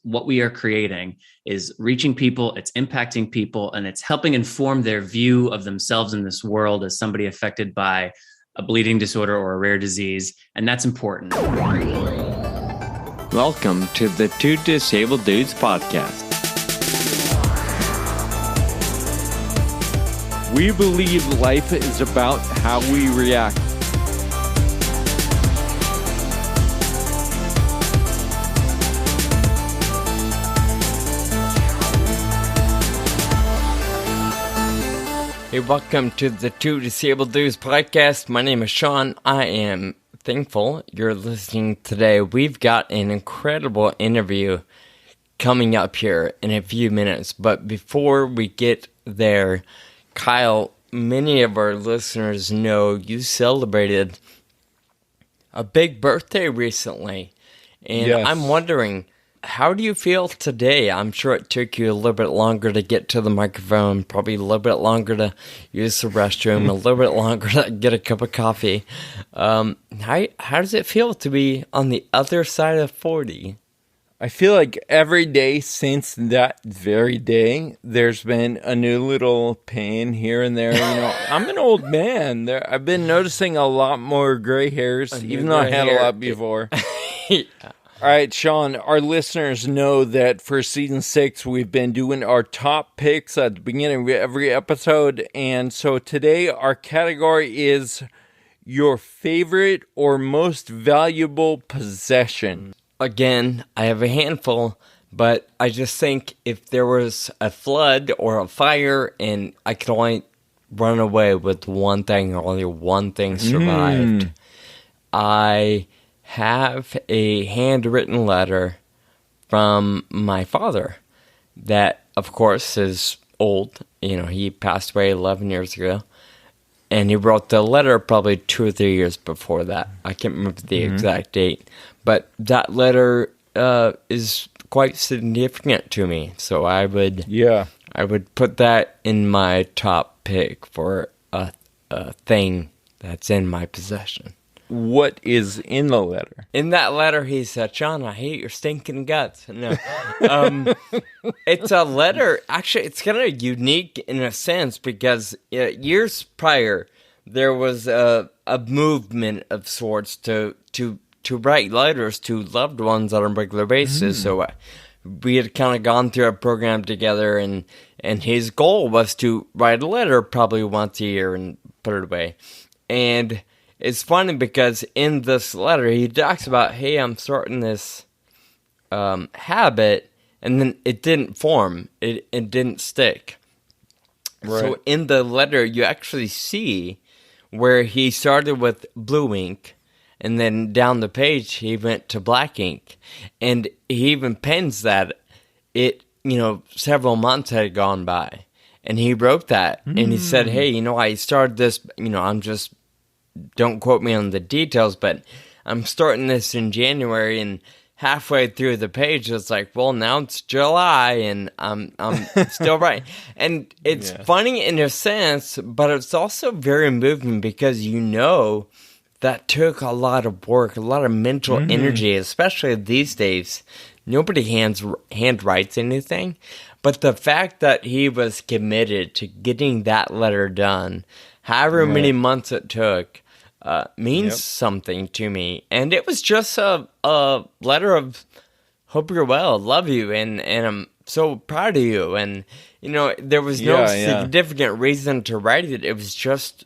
what we are creating is reaching people, it's impacting people, and it's helping inform their view of themselves in this world as somebody affected by a bleeding disorder or a rare disease. And that's important. Welcome to the Two Disabled Dudes podcast. We believe life is about how we react. Hey, welcome to the Two Disabled Dudes podcast. My name is Sean. I am thankful you're listening today. We've got an incredible interview coming up here in a few minutes. But before we get there, Kyle, many of our listeners know you celebrated a big birthday recently. And yes. I'm wondering, how do you feel today? I'm sure it took you a little bit longer to get to the microphone, probably a little bit longer to use the restroom, a little bit longer to get a cup of coffee. How does it feel to be on the other side of 40? I feel like every day since that very day, there's been a new little pain here and there. You know, I'm an old man. I've been noticing a lot more gray hairs, even though I had a lot before. Yeah. All right, Sean, our listeners know that for season 6, we've been doing our top picks at the beginning of every episode. And so today our category is your favorite or most valuable possession. Again, I have a handful, but I just think if there was a flood or a fire and I could only run away with one thing, or only one thing survived, I have a handwritten letter from my father that, of course, is old. You know, he passed away 11 years ago. And he wrote the letter probably 2 or 3 years before that. I can't remember the exact date. But that letter is quite significant to me. So I would put that in my top pick for a thing that's in my possession. What is in the letter? In that letter, he said, "Sean, I hate your stinking guts." No, it's a letter. Actually, it's kind of unique in a sense because years prior, there was a movement of sorts to write letters to loved ones on a regular basis. So we had kind of gone through a program together, and his goal was to write a letter probably once a year and put it away. And it's funny because in this letter, he talks about, hey, I'm starting this habit, and then it didn't form. It didn't stick. Right. So in the letter, you actually see where he started with blue ink, and then down the page, he went to black ink. And he even pens that several months had gone by. And he wrote that, and he said, hey, I started this, don't quote me on the details, but I'm starting this in January, and halfway through the page, it's like, well, now it's July, and I'm still right. And it's funny in a sense, but it's also very moving because that took a lot of work, a lot of mental energy, especially these days. Nobody hand writes anything, but the fact that he was committed to getting that letter done, however many months it took, means something to me. And it was just a letter of hope you're well, love you, and I'm so proud of you. And there was no significant reason to write it. It was just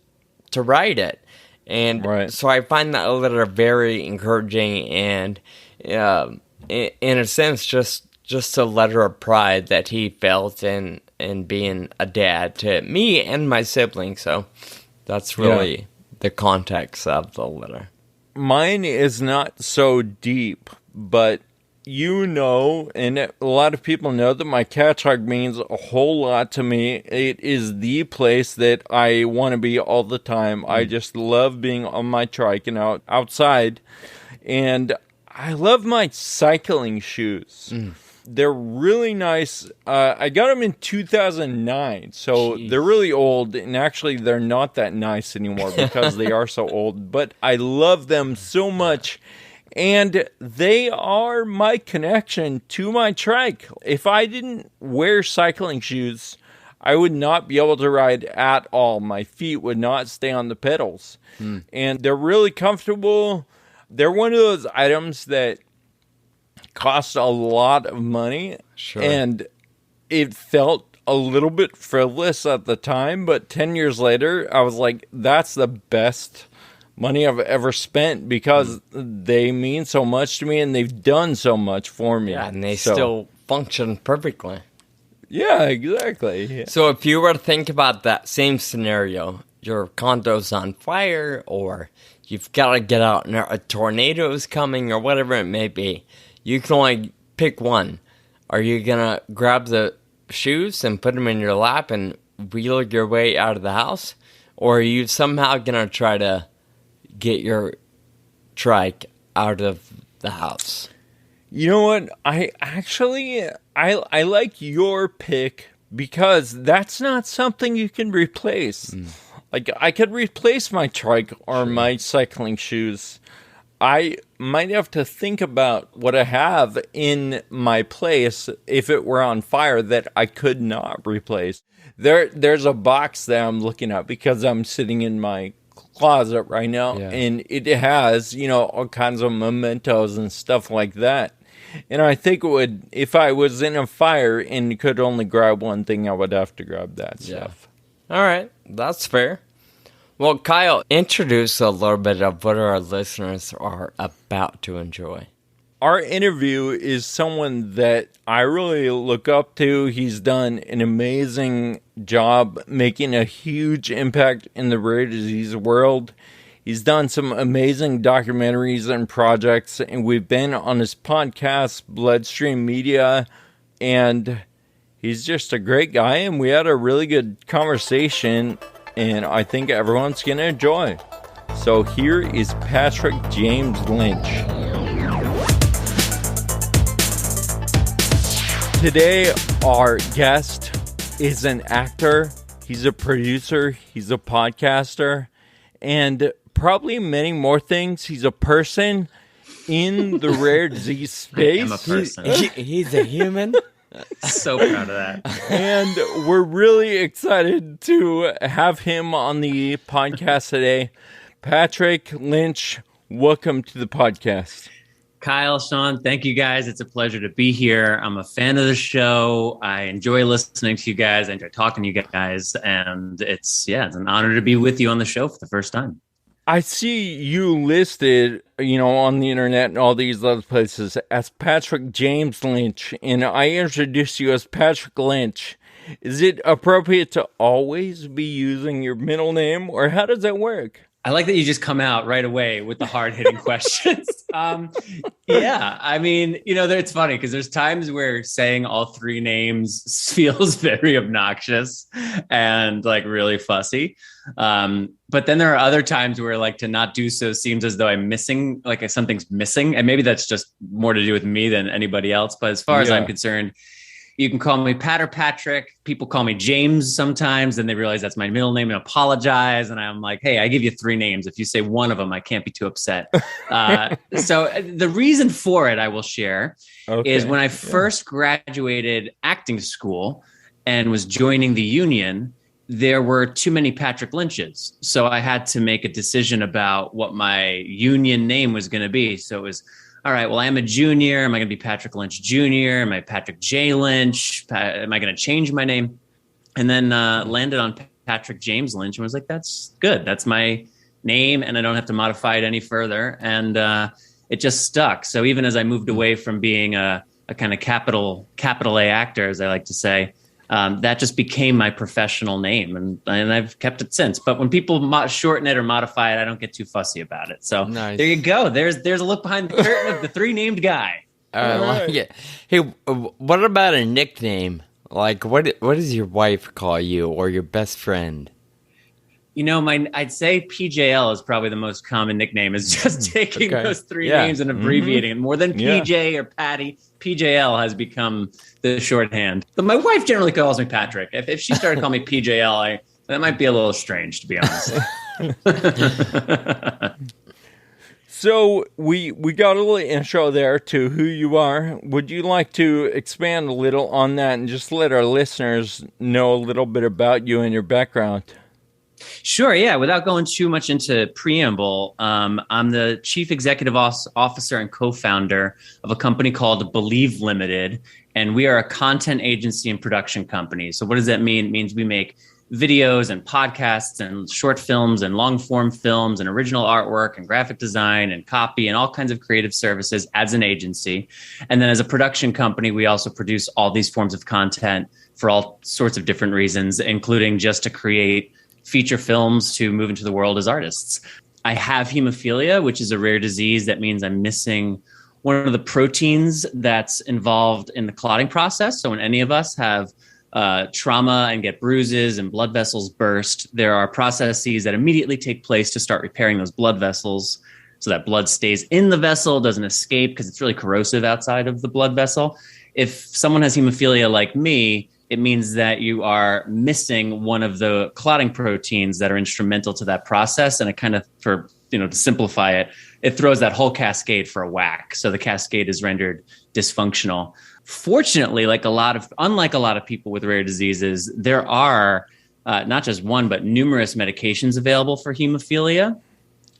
to write it. And so I find that letter very encouraging, and in a sense just a letter of pride that he felt in being a dad to me and my siblings. So that's really the context of the letter. Mine is not so deep, but and a lot of people know that my cat hug means a whole lot to me. It is the place that I want to be all the time. I just love being on my trike and outside. And I love my cycling shoes. They're really nice. I got them in 2009, so they're really old, and actually they're not that nice anymore because they are so old. But I love them so much, And they are my connection to my trike. If I didn't wear cycling shoes, I would not be able to ride at all. My feet would not stay on the pedals. And they're really comfortable. They're one of those items that cost a lot of money. Sure. And it felt a little bit frivolous at the time, but 10 years later, I was like, that's the best money I've ever spent because they mean so much to me and they've done so much for me. Yeah, and they still function perfectly. Yeah, exactly. Yeah. So if you were to think about that same scenario, your condo's on fire, or you've got to get out and a tornado's coming, or whatever it may be, you can only pick one. Are you going to grab the shoes and put them in your lap and wheel your way out of the house? Or are you somehow going to try to get your trike out of the house? You know what? I like your pick because that's not something you can replace. Like, I could replace my trike or my cycling shoes. I might have to think about what I have in my place if it were on fire that I could not replace. There's a box that I'm looking at because I'm sitting in my closet right now, and it has, all kinds of mementos and stuff like that. And I think it would, if I was in a fire and could only grab one thing, I would have to grab that stuff. All right, that's fair. Well, Kyle, introduce a little bit of what our listeners are about to enjoy. Our interview is someone that I really look up to. He's done an amazing job making a huge impact in the rare disease world. He's done some amazing documentaries and projects, and we've been on his podcast, Bloodstream Media, and he's just a great guy, and we had a really good conversation, and I think everyone's going to enjoy. So here is Patrick James Lynch. Today, our guest is an actor, he's a producer, he's a podcaster, and probably many more things. He's a person in the rare disease space. I'm a person. He's a human. So proud of that. And we're really excited to have him on the podcast today. Patrick Lynch, welcome to the podcast. Kyle, Sean, thank you guys. It's a pleasure to be here. I'm a fan of the show. I enjoy listening to you guys. I enjoy talking to you guys. And it's an honor to be with you on the show for the first time. I see you listed, on the internet and all these other places as Patrick James Lynch, and I introduced you as Patrick Lynch. Is it appropriate to always be using your middle name, or how does that work? I like that you just come out right away with the hard-hitting questions. I mean, it's funny because there's times where saying all three names feels very obnoxious and like really fussy. But then there are other times where like to not do so seems as though I'm missing, like something's missing. And maybe that's just more to do with me than anybody else. But as far as I'm concerned, you can call me Pat or Patrick. People call me James sometimes, and they realize that's my middle name and apologize. And I'm like, hey, I give you three names. If you say one of them, I can't be too upset. So the reason for it, I will share, is when I first graduated acting school and was joining the union, there were too many Patrick Lynches. So I had to make a decision about what my union name was going to be. So it was, all right, well, I'm a junior. Am I going to be Patrick Lynch Jr.? Am I Patrick J. Lynch? Am I going to change my name? And then landed on Patrick James Lynch and was like, that's good. That's my name, and I don't have to modify it any further. And it just stuck. So even as I moved away from being a kind of capital A actor, as I like to say, that just became my professional name, and I've kept it since. But when people shorten it or modify it, I don't get too fussy about it. So There you go. There's a look behind the curtain of the three named guy. I like it. Hey, what about a nickname? Like, what does your wife call you, or your best friend? I'd say PJL is probably the most common nickname, is just taking those three names and abbreviating it more than PJ or Patty. PJL has become the shorthand. But my wife generally calls me Patrick. If she started calling me PJL, that might be a little strange, to be honest. So we got a little intro there to who you are. Would you like to expand a little on that and just let our listeners know a little bit about you and your background? Sure, yeah. Without going too much into preamble, I'm the chief executive officer and co-founder of a company called Believe Limited, and we are a content agency and production company. So what does that mean? It means we make videos and podcasts and short films and long form films and original artwork and graphic design and copy and all kinds of creative services as an agency. And then as a production company, we also produce all these forms of content for all sorts of different reasons, including just to create feature films to move into the world as artists. I have hemophilia, which is a rare disease. That means I'm missing one of the proteins that's involved in the clotting process. So when any of us have trauma and get bruises and blood vessels burst, there are processes that immediately take place to start repairing those blood vessels so that blood stays in the vessel, doesn't escape because it's really corrosive outside of the blood vessel. If someone has hemophilia like me, it means that you are missing one of the clotting proteins that are instrumental to that process. And it kind of, to simplify it, it throws that whole cascade for a whack. So the cascade is rendered dysfunctional. Fortunately, unlike a lot of people with rare diseases, there are not just one, but numerous medications available for hemophilia.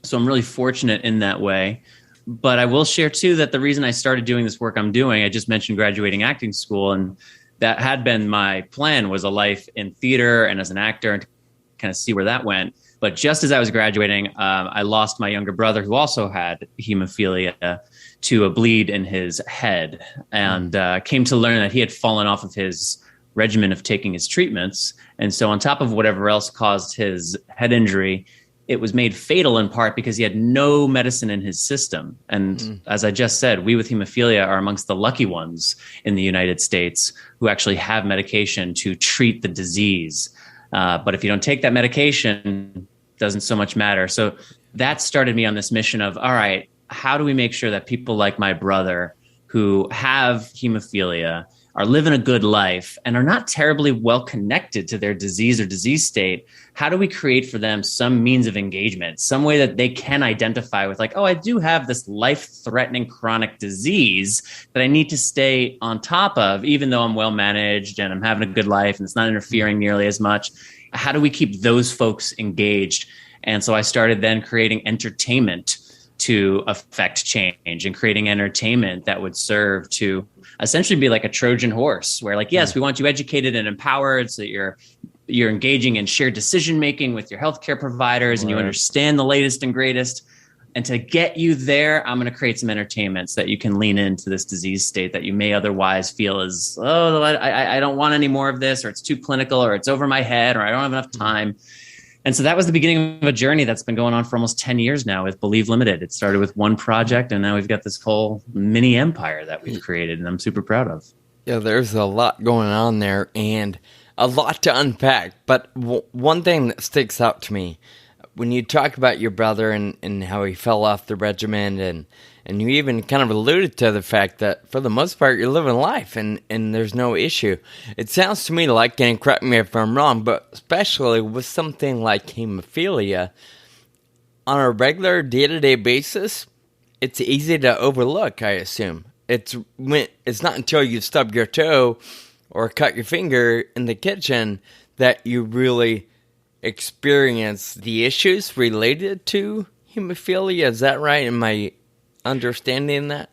So I'm really fortunate in that way. But I will share, too, that the reason I started doing this work I'm doing, I just mentioned graduating acting school, and that had been my plan, was a life in theater and as an actor, and to kind of see where that went. But just as I was graduating, I lost my younger brother, who also had hemophilia, to a bleed in his head, and came to learn that he had fallen off of his regimen of taking his treatments. And so on top of whatever else caused his head injury, it was made fatal in part because he had no medicine in his system. And as I just said, we with hemophilia are amongst the lucky ones in the United States who actually have medication to treat the disease. But if you don't take that medication, it doesn't so much matter. So that started me on this mission of, all right, how do we make sure that people like my brother who have hemophilia are living a good life and are not terribly well connected to their disease or disease state? How do we create for them some means of engagement, some way that they can identify with, like, oh, I do have this life-threatening chronic disease that I need to stay on top of, even though I'm well managed and I'm having a good life and it's not interfering nearly as much. How do we keep those folks engaged? And so I started then creating entertainment to affect change, and creating entertainment that would serve to essentially be like a Trojan horse, where, like, yes, we want you educated and empowered so that you're engaging in shared decision making with your healthcare providers, and you understand the latest and greatest. And to get you there, I'm going to create some entertainment so that you can lean into this disease state that you may otherwise feel is, oh, I don't want any more of this, or it's too clinical, or it's over my head, or I don't have enough time. And so that was the beginning of a journey that's been going on for almost 10 years now with Believe Limited. It started with one project, and now we've got this whole mini empire that we've created, and I'm super proud of. Yeah, there's a lot going on there and a lot to unpack. But one thing that sticks out to me, when you talk about your brother and how he fell off the regimen, and you even kind of alluded to the fact that for the most part you're living life and there's no issue. It sounds to me like, and correct me if I'm wrong, but especially with something like hemophilia, on a regular day-to-day basis, it's easy to overlook, I assume. It's not until you stub your toe or cut your finger in the kitchen that you really experience the issues related to hemophilia. Is that right? Am I understanding that?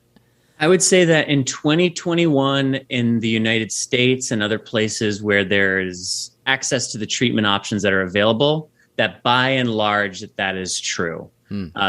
I would say that in 2021 in the United States and other places where there's access to the treatment options that are available, that by and large that is true.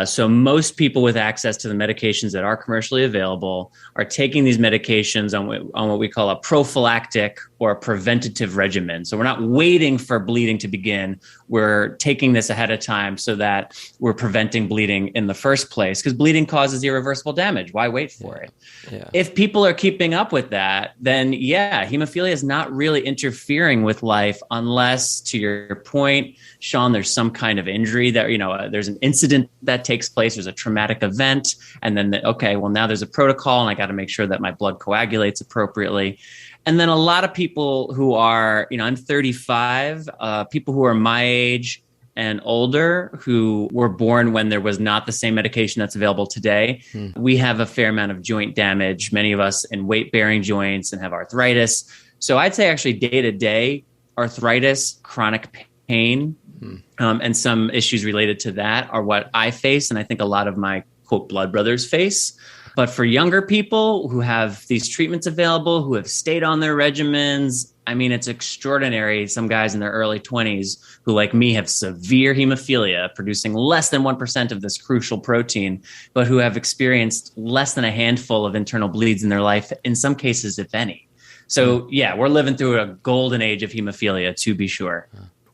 So most people with access to the medications that are commercially available are taking these medications on what we call a prophylactic or a preventative regimen. So we're not waiting for bleeding to begin. We're taking this ahead of time so that we're preventing bleeding in the first place, because bleeding causes irreversible damage. Why wait for it? Yeah. If people are keeping up with that, then hemophilia is not really interfering with life unless, to your point, Sean, there's some kind of injury that, there's an incident that takes place, there's a traumatic event, and then, now there's a protocol and I got to make sure that my blood coagulates appropriately. And then a lot of people who are, I'm 35, people who are my age and older who were born when there was not the same medication that's available today, we have a fair amount of joint damage, many of us in weight-bearing joints and have arthritis. So I'd say actually day-to-day, arthritis, chronic pain, and some issues related to that are what I face, and I think a lot of my, quote, blood brothers face. But for younger people who have these treatments available, who have stayed on their regimens, I mean, it's extraordinary. Some guys in their early 20s who, like me, have severe hemophilia, producing less than 1% of this crucial protein, but who have experienced less than a handful of internal bleeds in their life, in some cases, if any. So, yeah, we're living through a golden age of hemophilia, to be sure.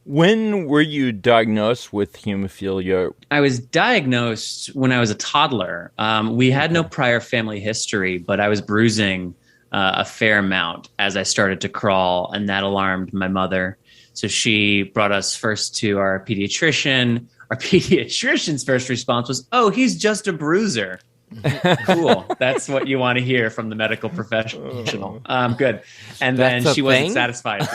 When were you diagnosed with hemophilia? I was diagnosed when I was a toddler. We had no prior family history, but I was bruising a fair amount as I started to crawl, and that alarmed my mother. So she brought us first to our pediatrician. Our pediatrician's first response was, "Oh, he's just a bruiser." Cool. That's what you want to hear from the medical professional. Good. And then she wasn't satisfied.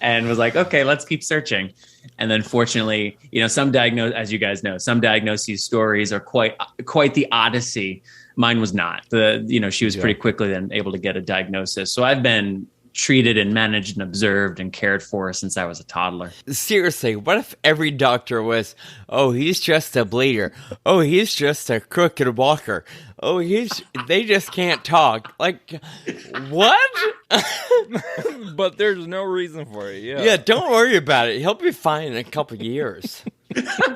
And was like, okay, let's keep searching. And then fortunately, as you guys know, some diagnoses stories are quite the odyssey. Mine was not. She was pretty quickly then able to get a diagnosis. So I've been treated and managed and observed and cared for since I was a toddler. Seriously, what if every doctor was, oh, he's just a bleeder. Oh, he's just a crooked walker. Oh, they just can't talk. Like, what? But there's no reason for it. Yeah, don't worry about it. He'll be fine in a couple years.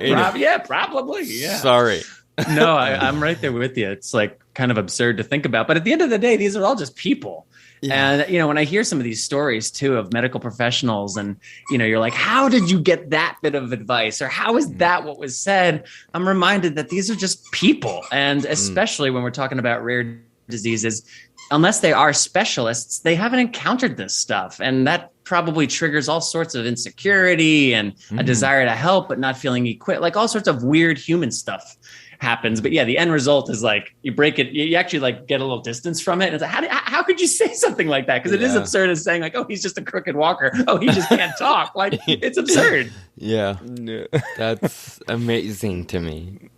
Yeah, probably. Yeah. Sorry. No, I'm right there with you. It's like kind of absurd to think about. But at the end of the day, these are all just people. Yeah. And, when I hear some of these stories, too, of medical professionals and, you're like, how did you get that bit of advice? Or how is that what was said? I'm reminded that these are just people. And especially when we're talking about rare diseases, unless they are specialists, they haven't encountered this stuff. And that probably triggers all sorts of insecurity and a desire to help, but not feeling equipped, like all sorts of weird human stuff happens. But yeah, the end result is like you break it, you actually like get a little distance from it. And it's like, how could you say something like that? Because it is absurd as saying like, oh, he's just a crooked walker. Oh, he just can't talk. Like it's absurd. Yeah. That's amazing to me.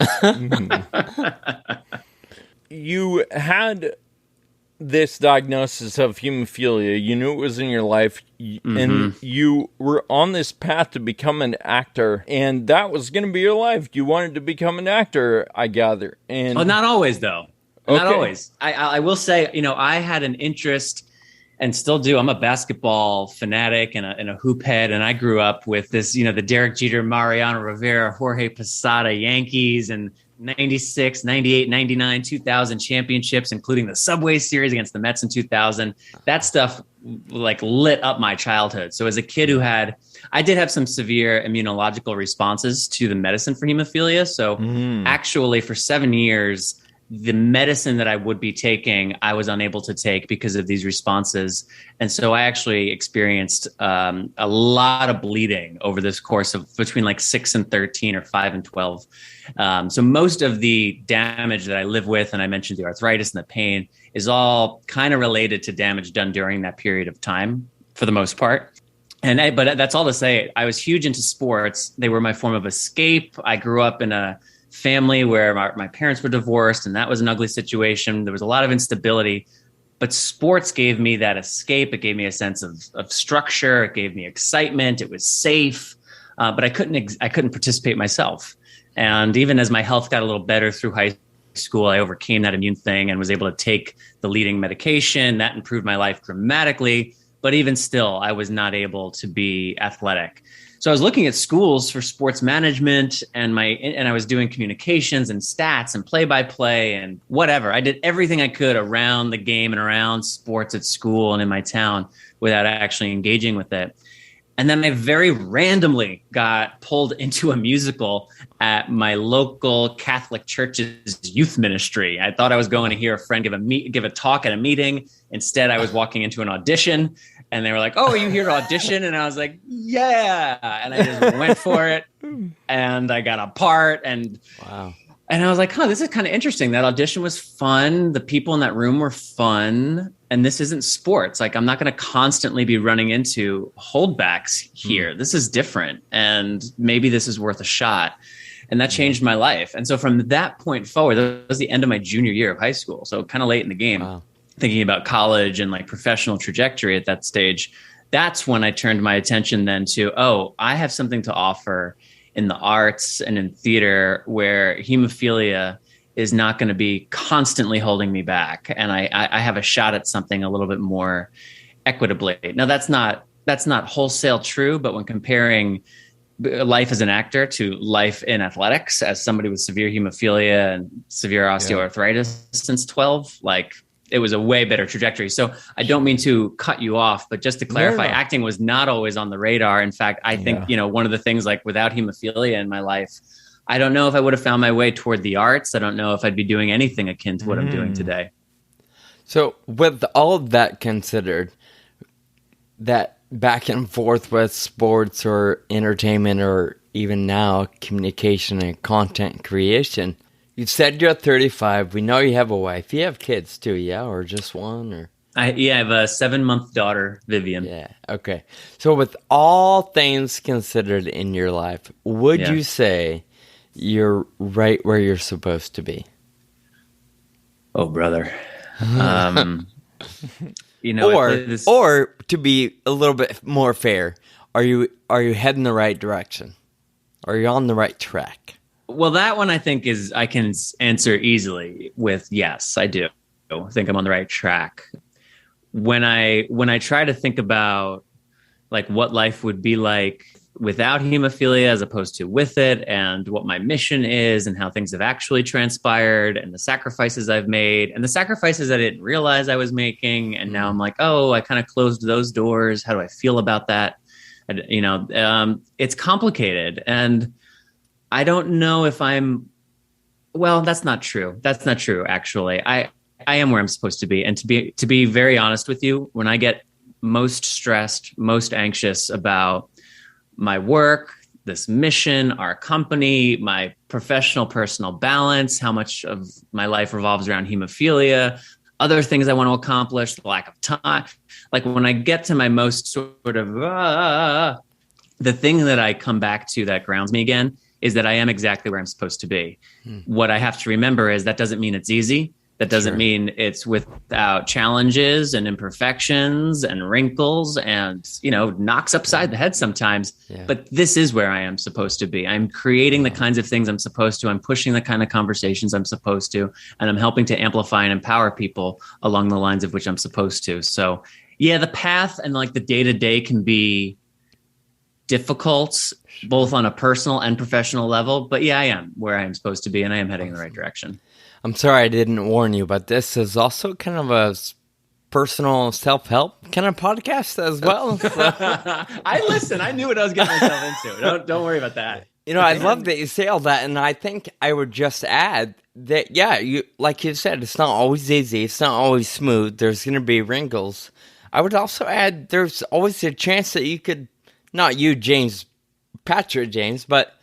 You had this diagnosis of hemophilia. You knew it was in your life, and you were on this path to become an actor, and that was going to be your life. You wanted to become an actor, I gather. And not always, though. Okay. Not always. I will say, I had an interest and still do. I'm a basketball fanatic and a hoop head, and I grew up with this, the Derek Jeter, Mariano Rivera, Jorge Posada Yankees, and 96, 98, 99, 2000 championships, including the Subway Series against the Mets in 2000. That stuff like lit up my childhood. So as a kid I did have some severe immunological responses to the medicine for hemophilia. So actually for 7 years, the medicine that I would be taking, I was unable to take because of these responses. And so I actually experienced a lot of bleeding over this course of between like 6 and 13 or 5 and 12. So most of the damage that I live with, and I mentioned the arthritis and the pain, is all kind of related to damage done during that period of time for the most part. But that's all to say, I was huge into sports. They were my form of escape. I grew up in a family where my parents were divorced, and that was an ugly situation. There was a lot of instability, but sports gave me that escape. It gave me a sense of structure. It gave me excitement. It was safe, but I couldn't participate myself. And even as my health got a little better through high school, I overcame that immune thing and was able to take the leading medication. That improved my life dramatically. But even still, I was not able to be athletic. So I was looking at schools for sports management and I was doing communications and stats and play-by-play and whatever. I did everything I could around the game and around sports at school and in my town without actually engaging with it. And then I very randomly got pulled into a musical at my local Catholic church's youth ministry. I thought I was going to hear a friend give a talk at a meeting. Instead, I was walking into an audition, and they were like, "Oh, are you here to audition?" And I was like, "Yeah." And I just went for it, and I got a part. And wow. And I was like, this is kind of interesting. That audition was fun. The people in that room were fun. And this isn't sports. Like, I'm not going to constantly be running into holdbacks here. This is different. And maybe this is worth a shot. And that changed my life. And so from that point forward, that was the end of my junior year of high school. So kind of late in the game, thinking about college and like professional trajectory at that stage. That's when I turned my attention then to, I have something to offer in the arts and in theater where hemophilia is not going to be constantly holding me back. And I have a shot at something a little bit more equitably. Now, that's not wholesale true, but when comparing life as an actor to life in athletics as somebody with severe hemophilia and severe osteoarthritis since 12, like, it was a way better trajectory. So I don't mean to cut you off, but just to clarify, acting was not always on the radar. In fact, I think, one of the things, like, without hemophilia in my life, I don't know if I would have found my way toward the arts. I don't know if I'd be doing anything akin to what I'm doing today. So with all of that considered, that back and forth with sports or entertainment or even now communication and content creation, you said you're 35. We know you have a wife. You have kids too, yeah? Or just one? Or I have a 7-month daughter, Vivian. Yeah, okay. So with all things considered in your life, would you say you're right where you're supposed to be? Oh, brother. Or to be a little bit more fair, are you heading the right direction? Are you on the right track? Well, that one I think I can answer easily with yes, I do. I think I'm on the right track. When I try to think about like what life would be like without hemophilia as opposed to with it, and what my mission is and how things have actually transpired and the sacrifices I've made and the sacrifices I didn't realize I was making. And now I'm like, I kind of closed those doors. How do I feel about that? It's complicated. And I don't know if that's not true. That's not true, actually. I am where I'm supposed to be. And to be very honest with you, when I get most stressed, most anxious about my work, this mission, our company, my professional personal balance, how much of my life revolves around hemophilia, other things I want to accomplish, the lack of time. Like when I get to my most sort of, the thing that I come back to that grounds me again is that I am exactly where I'm supposed to be. What I have to remember is that doesn't mean it's easy. That doesn't mean it's without challenges and imperfections and wrinkles and, knocks upside the head sometimes. Yeah. But this is where I am supposed to be. I'm creating the kinds of things I'm supposed to. I'm pushing the kind of conversations I'm supposed to. And I'm helping to amplify and empower people along the lines of which I'm supposed to. So, the path and like the day-to-day can be difficult, both on a personal and professional level. But I am where I am supposed to be, and I am heading in the right direction. I'm sorry I didn't warn you, but this is also kind of a personal self-help kind of podcast as well. I listen. I knew what I was getting myself into. Don't worry about that. I love that you say all that, and I think I would just add that, you like you said, it's not always easy. It's not always smooth. There's going to be wrinkles. I would also add there's always a chance that you could, not you, Patrick James, but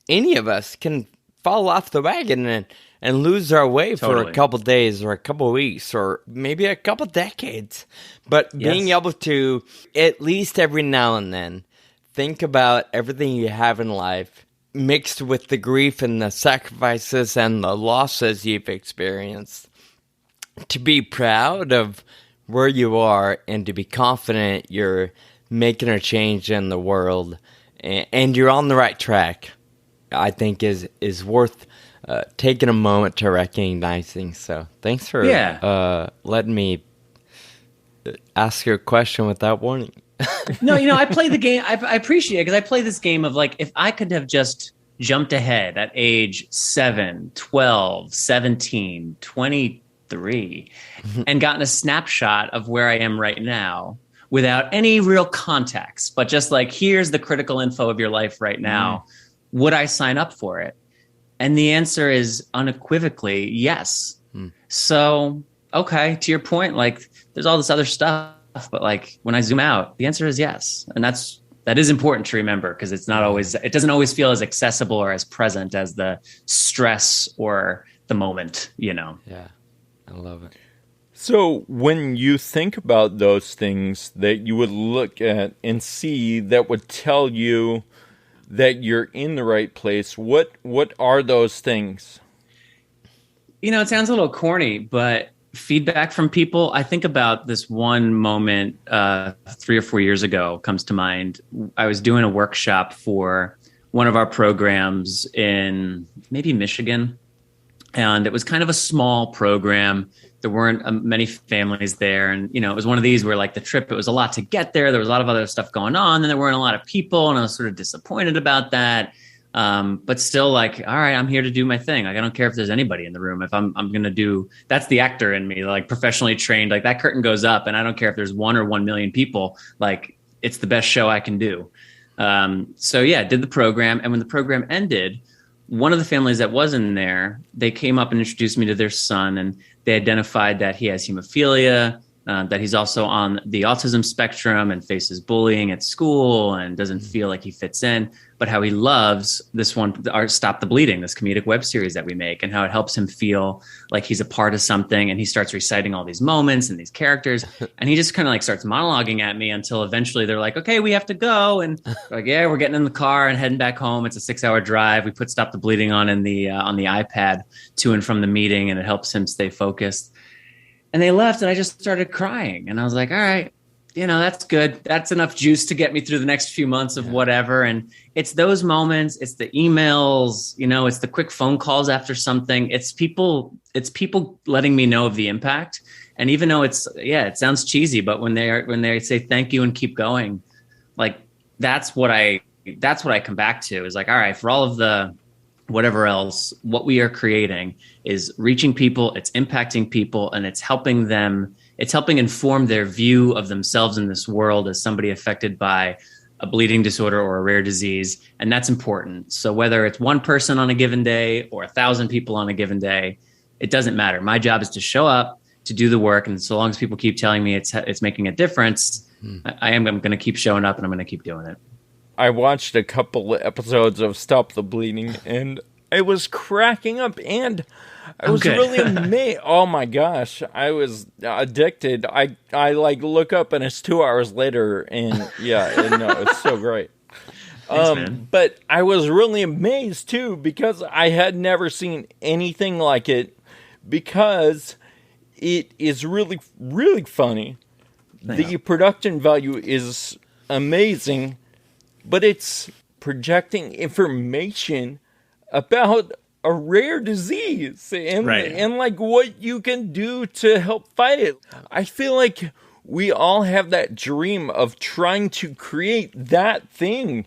any of us can fall off the wagon and lose our way for a couple days or a couple weeks or maybe a couple decades. But being able to, at least every now and then, think about everything you have in life mixed with the grief and the sacrifices and the losses you've experienced. To be proud of where you are and to be confident you're making a change in the world and you're on the right track, I think is worth taking a moment to recognizing. So thanks for letting me ask you a question without warning. No, I play the game. I appreciate it because I play this game of like, if I could have just jumped ahead at age 7, 12, 17, 23 and gotten a snapshot of where I am right now without any real context, but just like, here's the critical info of your life right now. Would I sign up for it? And the answer is unequivocally yes. So, okay, to your point, like there's all this other stuff, but like when I zoom out, the answer is yes. And that's that is important to remember, because it doesn't always feel as accessible or as present as the stress or the moment, Yeah, I love it. So when you think about those things that you would look at and see that would tell you that you're in the right place, what are those things? It sounds a little corny, but feedback from people. I think about this one moment 3 or 4 years ago comes to mind. I was doing a workshop for one of our programs in maybe Michigan, and it was kind of a small program. There weren't many families there. And, it was one of these where like the trip, it was a lot to get there. There was a lot of other stuff going on, and there weren't a lot of people. And I was sort of disappointed about that. But still like, all right, I'm here to do my thing. Like, I don't care if there's anybody in the room. If I'm going to do, that's the actor in me, like professionally trained, like that curtain goes up and I don't care if there's 1 or 1 million people, like it's the best show I can do. So yeah, did the program. And when the program ended, one of the families that wasn't there, they came up and introduced me to their son, and they identified that he has hemophilia, that he's also on the autism spectrum and faces bullying at school and doesn't feel like he fits in, but how he loves this one, our Stop the Bleeding, this comedic web series that we make, and how it helps him feel like he's a part of something. And he starts reciting all these moments and these characters, and he just kind of like starts monologuing at me until eventually they're like, okay, we have to go. And like, yeah, we're getting in the car and heading back home. It's a 6-hour drive. We put Stop the Bleeding on the iPad to and from the meeting, and it helps him stay focused. And they left, and I just started crying. And I was like, all right, that's good. That's enough juice to get me through the next few months of whatever. And it's those moments, it's the emails, it's the quick phone calls after something. It's people letting me know of the impact. And even though it sounds cheesy, but when they say thank you and keep going, like that's what I come back to, is like, all right, for all of the whatever else, what we are creating is reaching people, it's impacting people, and it's helping inform their view of themselves in this world as somebody affected by a bleeding disorder or a rare disease. And that's important. So whether it's one person on a given day or 1,000 people on a given day, it doesn't matter. My job is to show up, to do the work. And so long as people keep telling me it's making a difference, I'm going to keep showing up, and I'm going to keep doing it. I watched a couple episodes of Stop the Bleeding, and I was cracking up, and I was really amazed. Oh my gosh, I was addicted. I like look up, and it's 2 hours later, and it's so great. Thanks, but I was really amazed too, because I had never seen anything like it, because it is really, really funny. The production value is amazing, but it's projecting information about a rare disease and like what you can do to help fight it. I feel like we all have that dream of trying to create that thing.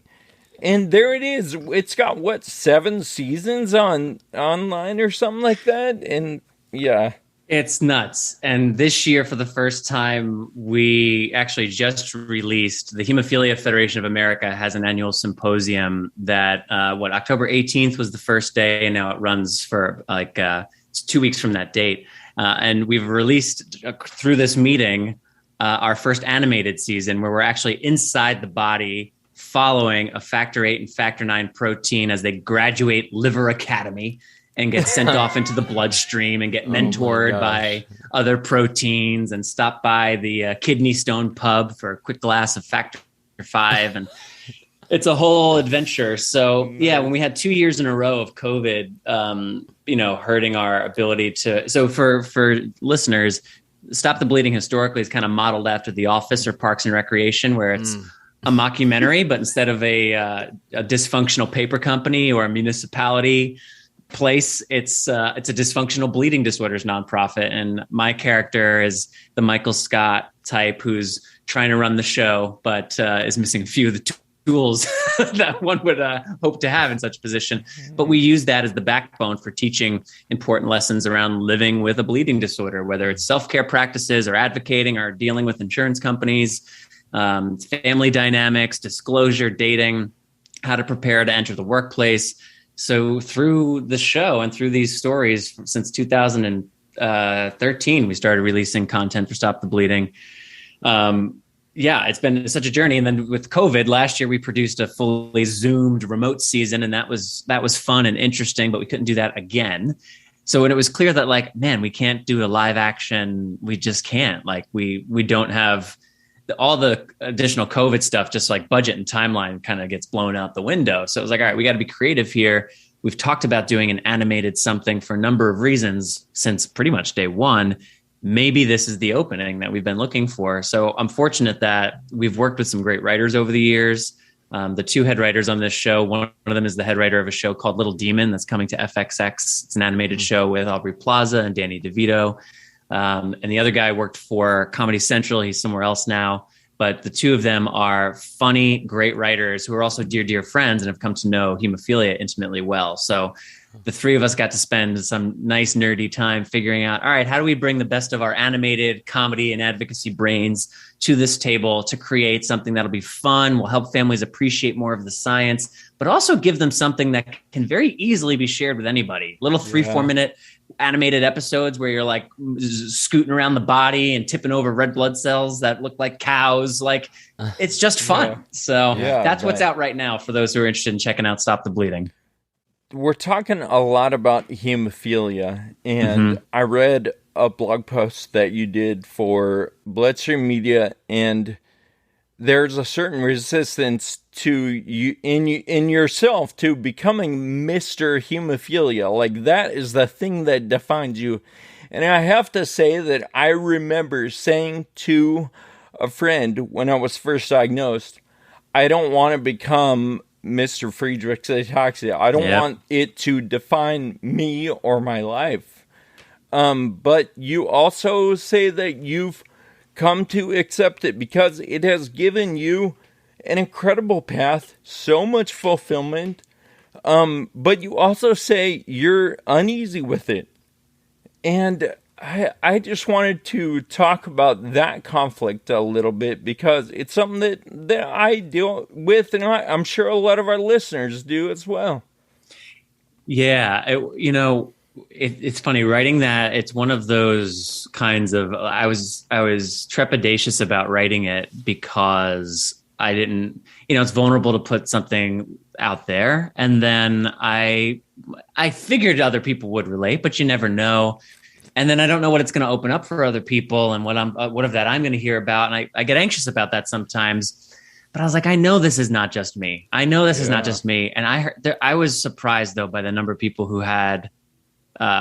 And there it is. It's got 7 seasons online or something like that. And yeah. It's nuts. And this year, for the first time, we actually just released, the Hemophilia Federation of America has an annual symposium that, October 18th was the first day, and now it runs for it's 2 weeks from that date. And we've released through this meeting our first animated season, where we're actually inside the body following a factor 8 and factor 9 protein as they graduate Liver Academy and get sent off into the bloodstream and get mentored by other proteins and stop by the kidney stone pub for a quick glass of factor 5. And it's a whole adventure. So yeah, when we had 2 years in a row of COVID, hurting our ability to, so for listeners, Stop the Bleeding historically is kind of modeled after The Office or Parks and Recreation, where it's a mockumentary, but instead of a dysfunctional paper company or a municipality place, it's a dysfunctional bleeding disorders nonprofit, and my character is the Michael Scott type who's trying to run the show, but is missing a few of the tools that one would hope to have in such a position. But we use that as the backbone for teaching important lessons around living with a bleeding disorder, whether it's self-care practices or advocating or dealing with insurance companies, family dynamics, disclosure, dating, how to prepare to enter the workplace. So through the show and through these stories, since 2013, we started releasing content for Stop the Bleeding. Yeah, it's been such a journey. And then with COVID last year, we produced a fully zoomed remote season, and that was fun and interesting, but we couldn't do that again. So when it was clear that like, man, we can't do a live action, we just can't. Like we don't have all the additional COVID stuff, just like budget and timeline kind of gets blown out the window. So it was like, all right, we got to be creative here. We've talked about doing an animated something for a number of reasons since pretty much day one. Maybe this is the opening that we've been looking for. So I'm fortunate that we've worked with some great writers over the years. The two head writers on this show, one of them is the head writer of a show called Little Demon that's coming to FXX. It's an animated show with Aubrey Plaza and Danny DeVito. And the other guy worked for Comedy Central. He's somewhere else now. But the two of them are funny, great writers who are also dear, dear friends and have come to know Hemophilia intimately well. So the three of us got to spend some nice nerdy time figuring out, all right, how do we bring the best of our animated comedy and advocacy brains to this table to create something that'll be fun, will help families appreciate more of the science, but also give them something that can very easily be shared with anybody. Little 3-4 minute animated episodes where you're like scooting around the body and tipping over red blood cells that look like cows. Like it's just fun. So that's what's out right now for those who are interested in checking out Stop the Bleeding. We're talking a lot about hemophilia, and I read a blog post that you did for Bloodstream Media, and there's a certain resistance to you in yourself to becoming Mr. Hemophilia. Like that is the thing that defines you. And I have to say that I remember saying to a friend when I was first diagnosed, I don't want to become Mr. Friedrich's ataxia. I don't want it to define me or my life. But you also say that you've come to accept it because it has given you an incredible path, so much fulfillment. But you also say you're uneasy with it. And I just wanted to talk about that conflict a little bit because it's something that I deal with, and I'm sure a lot of our listeners do as well. Yeah, it's funny writing that. It's one of those kinds of. I was trepidatious about writing it because I didn't. It's vulnerable to put something out there, and then I figured other people would relate, but you never know. And then I don't know what it's going to open up for other people and what of that I'm going to hear about. And I get anxious about that sometimes, but I was like, I know this is not just me. I know this is not just me. And I was surprised though, by the number of people who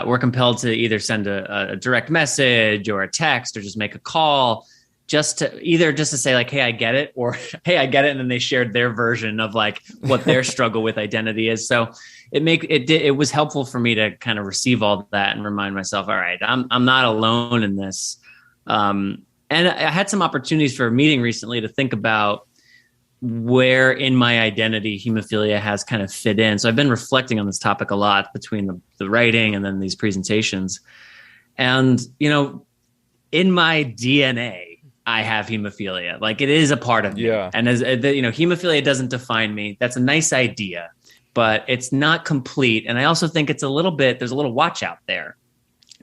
were compelled to either send a direct message or a text or just make a call just to say like, hey, I get it, or hey, I get it. And then they shared their version of like what their struggle with identity is. So it was helpful for me to kind of receive all that and remind myself, all right, I'm not alone in this. And I had some opportunities for a meeting recently to think about where in my identity hemophilia has kind of fit in. So I've been reflecting on this topic a lot between the writing and then these presentations. And, in my DNA, I have hemophilia. Like it is a part of me. And as hemophilia doesn't define me. That's a nice idea, but it's not complete. And I also think there's a little watch out there,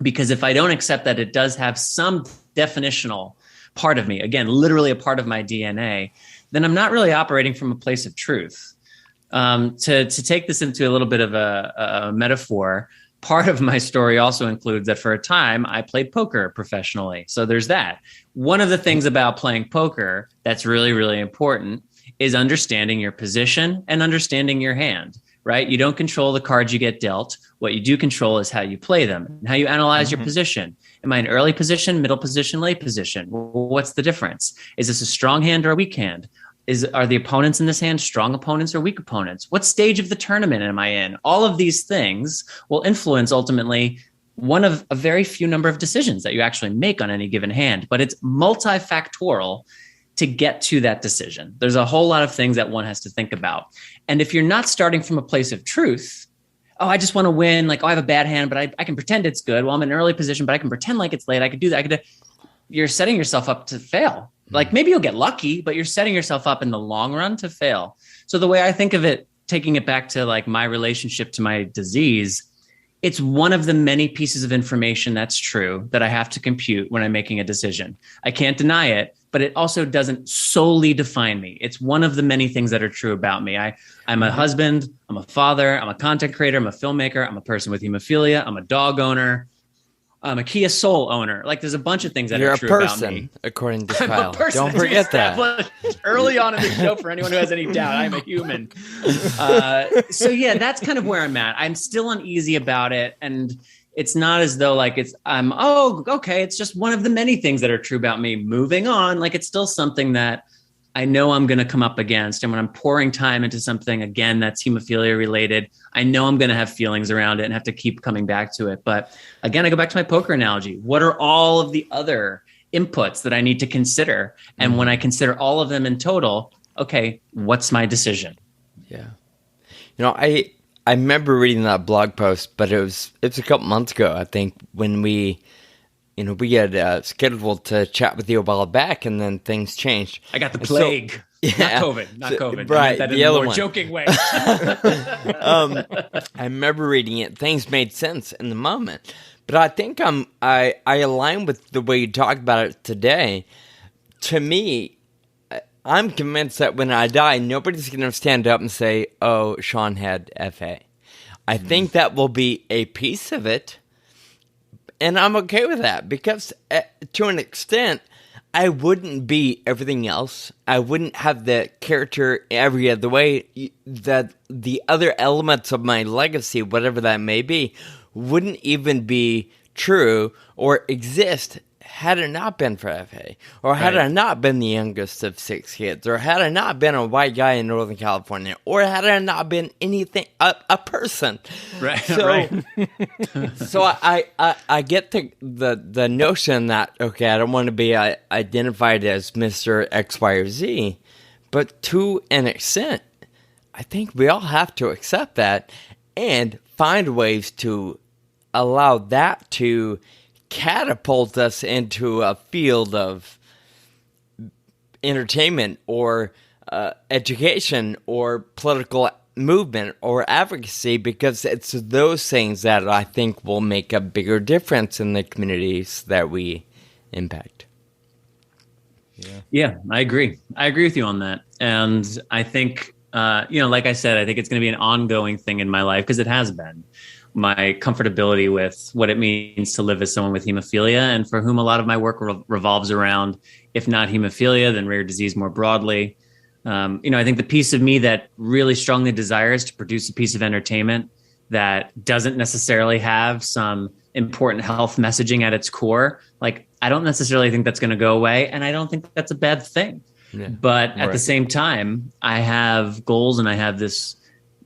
because if I don't accept that it does have some definitional part of me, again, literally a part of my DNA, then I'm not really operating from a place of truth. To take this into a little bit of a metaphor, part of my story also includes that for a time I played poker professionally. So there's that. One of the things about playing poker that's really, really important is understanding your position and understanding your hand, right? You don't control the cards you get dealt. What you do control is how you play them and how you analyze your position. Am I in early position, middle position, late position? What's the difference? Is this a strong hand or a weak hand? Are the opponents in this hand strong opponents or weak opponents? What stage of the tournament am I in? All of these things will influence ultimately one of a very few number of decisions that you actually make on any given hand, but it's multifactorial to get to that decision. There's a whole lot of things that one has to think about. And if you're not starting from a place of truth, I just want to win. Like, I have a bad hand, but I can pretend it's good. Well, I'm in an early position, but I can pretend like it's late. I could do that. You're setting yourself up to fail. Like maybe you'll get lucky, but you're setting yourself up in the long run to fail. So the way I think of it, taking it back to like my relationship to my disease, it's one of the many pieces of information that's true that I have to compute when I'm making a decision. I can't deny it, but it also doesn't solely define me. It's one of the many things that are true about me. I'm a husband, I'm a father, I'm a content creator, I'm a filmmaker, I'm a person with hemophilia, I'm a dog owner, I'm a Kia Soul owner. Like, there's a bunch of things that are true about me. You're a person, according to I'm Kyle. a person. Don't forget that. Early on in the show, for anyone who has any doubt, I'm a human. So yeah, that's kind of where I'm at. I'm still uneasy about it, and it's not as though like it's just one of the many things that are true about me. Moving on, like it's still something that I know I'm going to come up against. And when I'm pouring time into something, again, that's hemophilia related, I know I'm going to have feelings around it and have to keep coming back to it. But again, I go back to my poker analogy. What are all of the other inputs that I need to consider? And when I consider all of them in total, okay, what's my decision? Yeah. I remember reading that blog post, but it was a couple months ago, I think, when we had scheduled to chat with you a while back, and then things changed. I got the plague. So, yeah. Not COVID. Right, that the in a other more one. joking way. I remember reading it. Things made sense in the moment. But I think I align with the way you talked about it today. To me, I'm convinced that when I die, nobody's going to stand up and say, oh, Sean had FA. I think that will be a piece of it. And I'm okay with that because to an extent, I wouldn't be everything else. I wouldn't have the character every other way. That the other elements of my legacy, whatever that may be, wouldn't even be true or exist had it not been for FA, or had I not been the youngest of 6 kids, or had I not been a white guy in Northern California, or had I not been anything, a person. Right. So, so I get the notion that, okay, I don't want to be identified as Mr. X, Y, or Z, but to an extent, I think we all have to accept that and find ways to allow that to catapult us into a field of entertainment or education or political movement or advocacy, because it's those things that I think will make a bigger difference in the communities that we impact. Yeah, I agree. I agree with you on that. And I think, like I said, I think it's going to be an ongoing thing in my life, because it has been. My comfortability with what it means to live as someone with hemophilia, and for whom a lot of my work revolves around, if not hemophilia, then rare disease more broadly. I think the piece of me that really strongly desires to produce a piece of entertainment that doesn't necessarily have some important health messaging at its core, like, I don't necessarily think that's going to go away, and I don't think that's a bad thing. Yeah. But at the same time, I have goals and I have this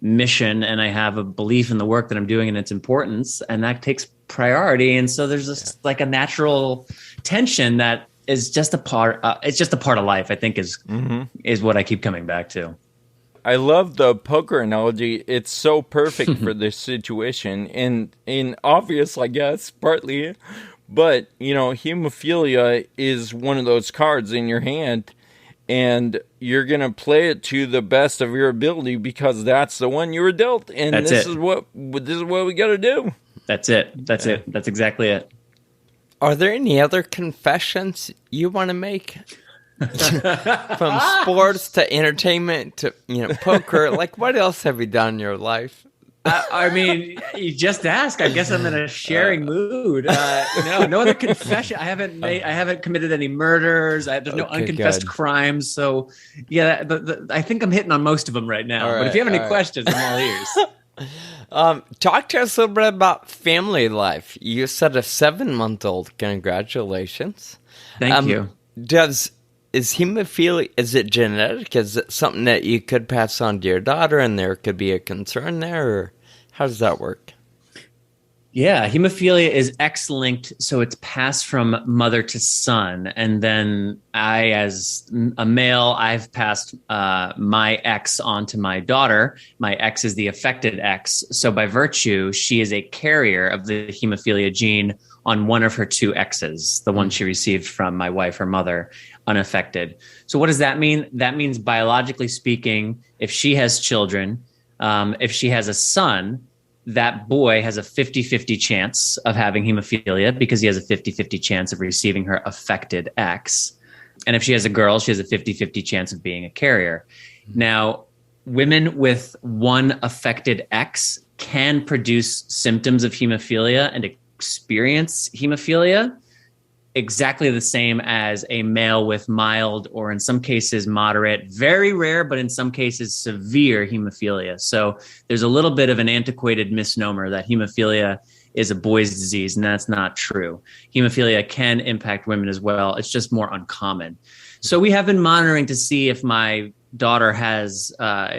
mission, and I have a belief in the work that I'm doing and its importance, and that takes priority. And so there's this like a natural tension that is just a part. It's just a part of life, I think, is what I keep coming back to. I love the poker analogy. It's so perfect for this situation, and obvious, I guess, partly. But hemophilia is one of those cards in your hand, and you're going to play it to the best of your ability because that's the one you were dealt. And this is what we got to do. That's it. That's it. That's exactly it. Are there any other confessions you want to make? From sports to entertainment to, poker, like what else have you done in your life? I mean, you just ask. I guess I'm in a sharing mood. No other confession. I haven't committed any murders. There's no unconfessed crimes. So, yeah, I think I'm hitting on most of them right now. But if you have any questions, I'm all ears. Talk to us a little bit about family life. You said a 7-month-old. Congratulations. Thank you. Is hemophilia, is it genetic? Is it something that you could pass on to your daughter and there could be a concern there? Or how does that work? Yeah, hemophilia is X-linked, so it's passed from mother to son. And then I, as a male, I've passed my X on to my daughter. My X is the affected X. So by virtue, she is a carrier of the hemophilia gene on one of her 2 X's, the one she received from my wife, her mother, unaffected. So what does that mean? That means, biologically speaking, if she has children, if she has a son, that boy has a 50-50 chance of having hemophilia because he has a 50-50 chance of receiving her affected X. And if she has a girl, she has a 50-50 chance of being a carrier. Now, women with one affected X can produce symptoms of hemophilia and experience hemophilia exactly the same as a male with mild, or in some cases moderate, very rare, but in some cases severe hemophilia. So there's a little bit of an antiquated misnomer that hemophilia is a boy's disease, and that's not true. Hemophilia can impact women as well. It's just more uncommon. So we have been monitoring to see if my daughter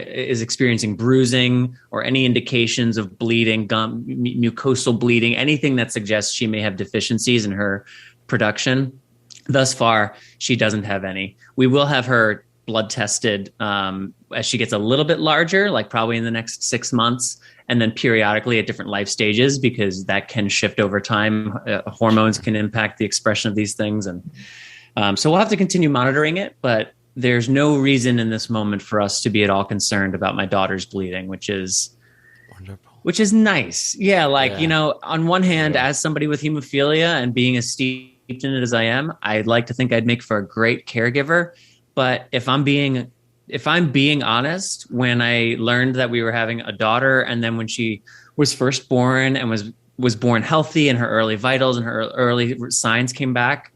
is experiencing bruising or any indications of bleeding, mucosal bleeding, anything that suggests she may have deficiencies in her production. Thus far, she doesn't have any. We will have her blood tested as she gets a little bit larger, like probably in the next 6 months, and then periodically at different life stages, because that can shift over time. Hormones can impact the expression of these things. And so we'll have to continue monitoring it, but there's no reason in this moment for us to be at all concerned about my daughter's bleeding, which is wonderful. Which is nice. Yeah, on one hand, as somebody with hemophilia and being as steeped in it as I am, I'd like to think I'd make for a great caregiver. But if I'm being honest, when I learned that we were having a daughter, and then when she was first born and was born healthy and her early vitals and her early signs came back,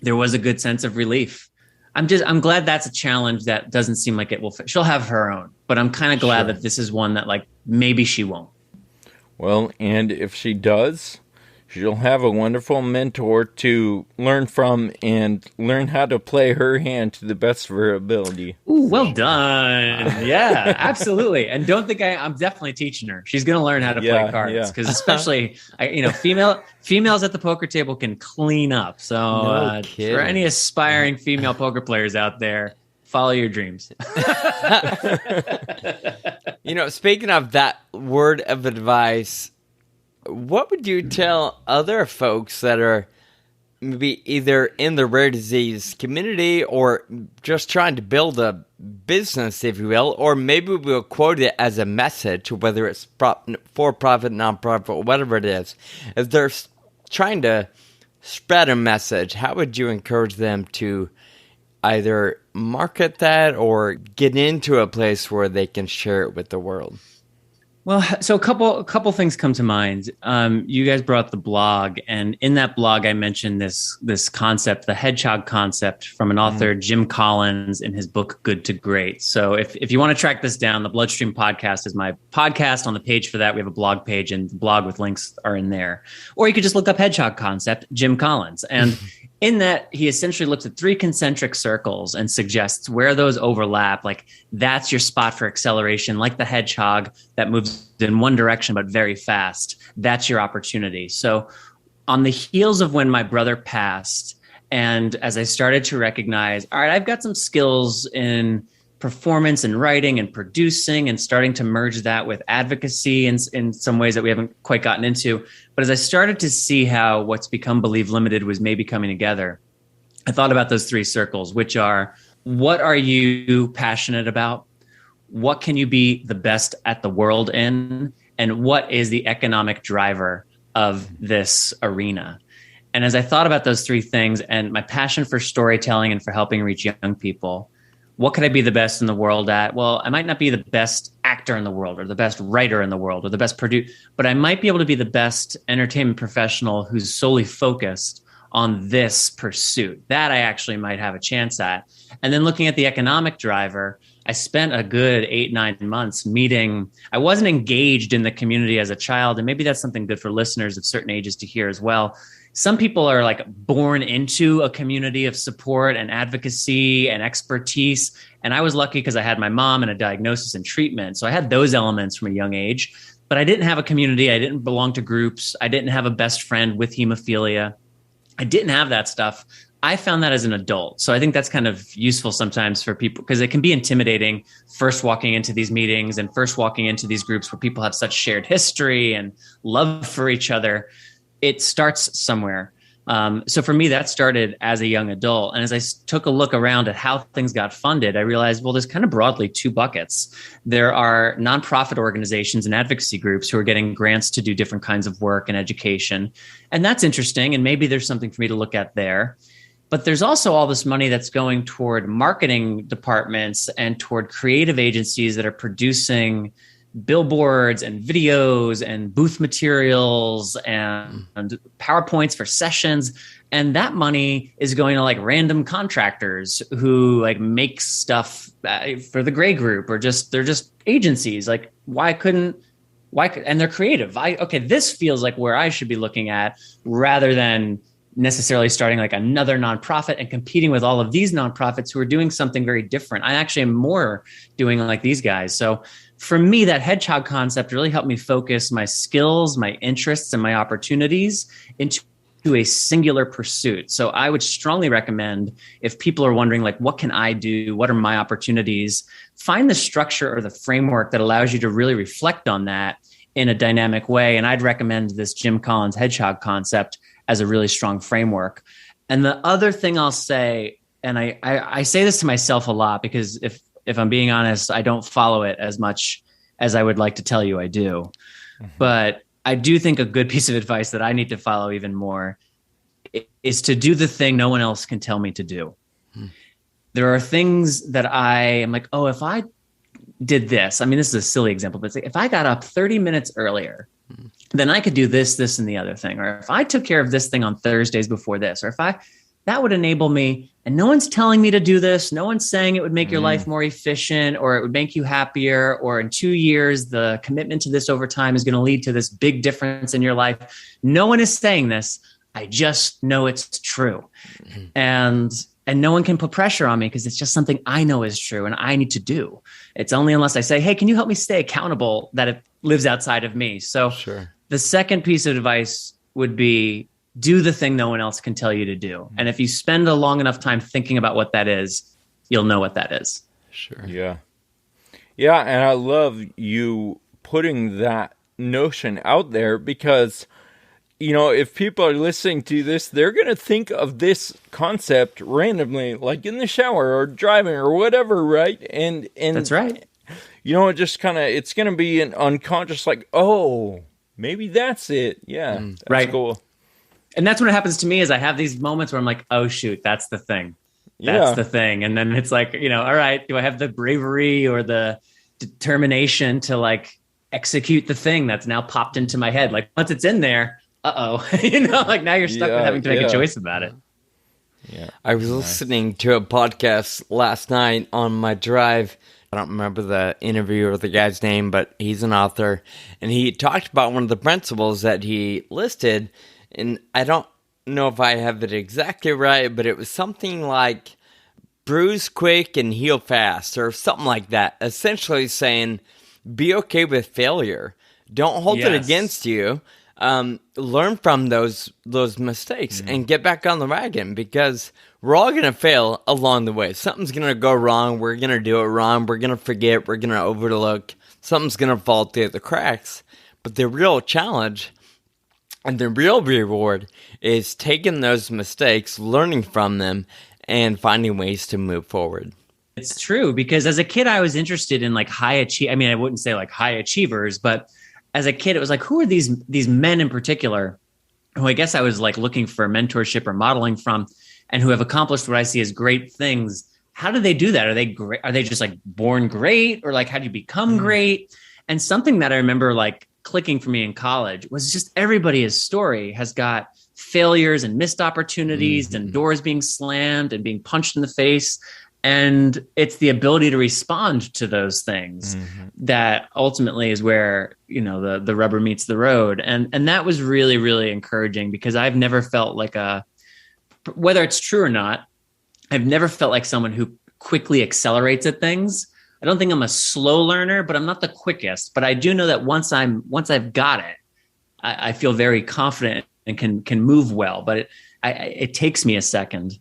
there was a good sense of relief. I'm glad that's a challenge that doesn't seem like it will fit. She'll have her own, but I'm kind of glad that this is one that maybe she won't. Well, and if she does, she'll have a wonderful mentor to learn from and learn how to play her hand to the best of her ability. Ooh, well done. Yeah, absolutely. And don't think I'm definitely teaching her. She's going to learn how to play cards, because especially, females at the poker table can clean up. So for any aspiring female poker players out there, follow your dreams. Speaking of that word of advice, what would you tell other folks that are maybe either in the rare disease community or just trying to build a business, if you will, or maybe we'll quote it as a message, whether it's for-profit, non-profit, whatever it is. If they're trying to spread a message, how would you encourage them to either market that or get into a place where they can share it with the world? Well, so a couple things come to mind. You guys brought up the blog, and in that blog, I mentioned this concept, the hedgehog concept, from an author, Jim Collins, in his book Good to Great. So if you want to track this down, the Bloodstream podcast is my podcast. On the page for that, we have a blog page, and the blog with links are in there. Or you could just look up hedgehog concept, Jim Collins, and in that, he essentially looks at 3 concentric circles and suggests where those overlap. Like, that's your spot for acceleration, like the hedgehog that moves in one direction but very fast. That's your opportunity. So on the heels of when my brother passed, and as I started to recognize, all right, I've got some skills in performance and writing and producing, and starting to merge that with advocacy in some ways that we haven't quite gotten into. But as I started to see how what's become Believe Limited was maybe coming together, I thought about those 3 circles, which are: what are you passionate about? What can you be the best at the world in? And what is the economic driver of this arena? And as I thought about those 3 things, and my passion for storytelling and for helping reach young people, what could I be the best in the world at? Well, I might not be the best actor in the world or the best writer in the world or the best producer, but I might be able to be the best entertainment professional who's solely focused on this pursuit. That I actually might have a chance at. And then looking at the economic driver, I spent a good 8-9 months meeting. I wasn't engaged in the community as a child, and maybe that's something good for listeners of certain ages to hear as well. Some people are born into a community of support and advocacy and expertise. And I was lucky because I had my mom and a diagnosis and treatment. So I had those elements from a young age, but I didn't have a community. I didn't belong to groups. I didn't have a best friend with hemophilia. I didn't have that stuff. I found that as an adult. So I think that's kind of useful sometimes for people, because it can be intimidating first walking into these meetings and first walking into these groups where people have such shared history and love for each other. It starts somewhere. So for me, that started as a young adult. And as I took a look around at how things got funded, I realized, well, there's kind of broadly 2 buckets. There are nonprofit organizations and advocacy groups who are getting grants to do different kinds of work and education. And that's interesting. And maybe there's something for me to look at there. But there's also all this money that's going toward marketing departments and toward creative agencies that are producing billboards and videos and booth materials and PowerPoints for sessions. And that money is going to like random contractors who like make stuff for the Gray Group, or they're just agencies. Like and they're creative. This feels like where I should be looking at, rather than necessarily starting like another nonprofit and competing with all of these nonprofits who are doing something very different. I actually am more doing like these guys. So for me, that hedgehog concept really helped me focus my skills, my interests, and my opportunities into a singular pursuit. So I would strongly recommend, if people are wondering, like, what can I do? What are my opportunities? Find the structure or the framework that allows you to really reflect on that in a dynamic way. And I'd recommend this Jim Collins hedgehog concept as a really strong framework. And the other thing I'll say, and I say this to myself a lot, because if I'm being honest, I don't follow it as much as I would like to tell you I do. But I do think a good piece of advice that I need to follow even more is to do the thing no one else can tell me to do. There are things that I am like, oh, if I did this, I mean, this is a silly example, but it's like, if I got up 30 minutes earlier, then I could do this, this, and the other thing. Or if I took care of this thing on Thursdays before this, or that would enable me. And no one's telling me to do this. No one's saying it would make your life more efficient, or it would make you happier, or in 2 years, the commitment to this over time is going to lead to this big difference in your life. No one is saying this. I just know it's true. And no one can put pressure on me, because it's just something I know is true and I need to do. It's only unless I say, hey, can you help me stay accountable, that it lives outside of me. So the second piece of advice would be, do the thing no one else can tell you to do. And if you spend a long enough time thinking about what that is, you'll know what that is. Yeah. Yeah, and I love you putting that notion out there, because, you know, if people are listening to this, they're going to think of this concept randomly, like in the shower or driving or whatever, right? And that's right. You know, just kind of, it's going to be an unconscious, like, oh, maybe that's it. Yeah, that's right. Cool. And that's when it happens to me, is I have these moments where I'm like, oh, shoot, that's the thing. That's the thing. And then it's like, you know, all right, do I have the bravery or the determination to like execute the thing that's now popped into my head? Like, once it's in there, you know, like now you're stuck with having to make a choice about it. Yeah. I was listening to a podcast last night on my drive. I don't remember the interview or the guy's name, but he's an author. And he talked about one of the principles that he listed. And I don't know if I have it exactly right, but it was something like bruise quick and heal fast, or something like that. Essentially saying, be okay with failure. Don't hold it against you. Learn from those mistakes and get back on the wagon, because we're all going to fail along the way. Something's going to go wrong. We're going to do it wrong. We're going to forget. We're going to overlook. Something's going to fall through the cracks. But the real challenge and the real reward is taking those mistakes, learning from them, and finding ways to move forward. It's true, because as a kid, I was interested in like I mean, I wouldn't say like high achievers, but as a kid, it was like, who are these men in particular who I guess I was like looking for mentorship or modeling from, and who have accomplished what I see as great things? How do they do that? Are they great? Are they just like born great, or like how do you become great? And something that I remember like clicking for me in college was just everybody's story has got failures and missed opportunities and doors being slammed and being punched in the face. And it's the ability to respond to those things that ultimately is where, you know, the rubber meets the road. And that was really, really encouraging, because I've never felt like whether it's true or not, I've never felt like someone who quickly accelerates at things. I don't think I'm a slow learner, but I'm not the quickest. But I do know that once I've got it, I feel very confident and can move well. But it takes me a second.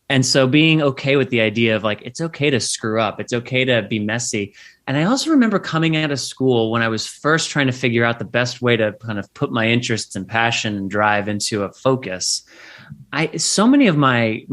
And so being okay with the idea of like, it's okay to screw up. It's okay to be messy. And I also remember coming out of school when I was first trying to figure out the best way to kind of put my interests and passion and drive into a focus. So many of my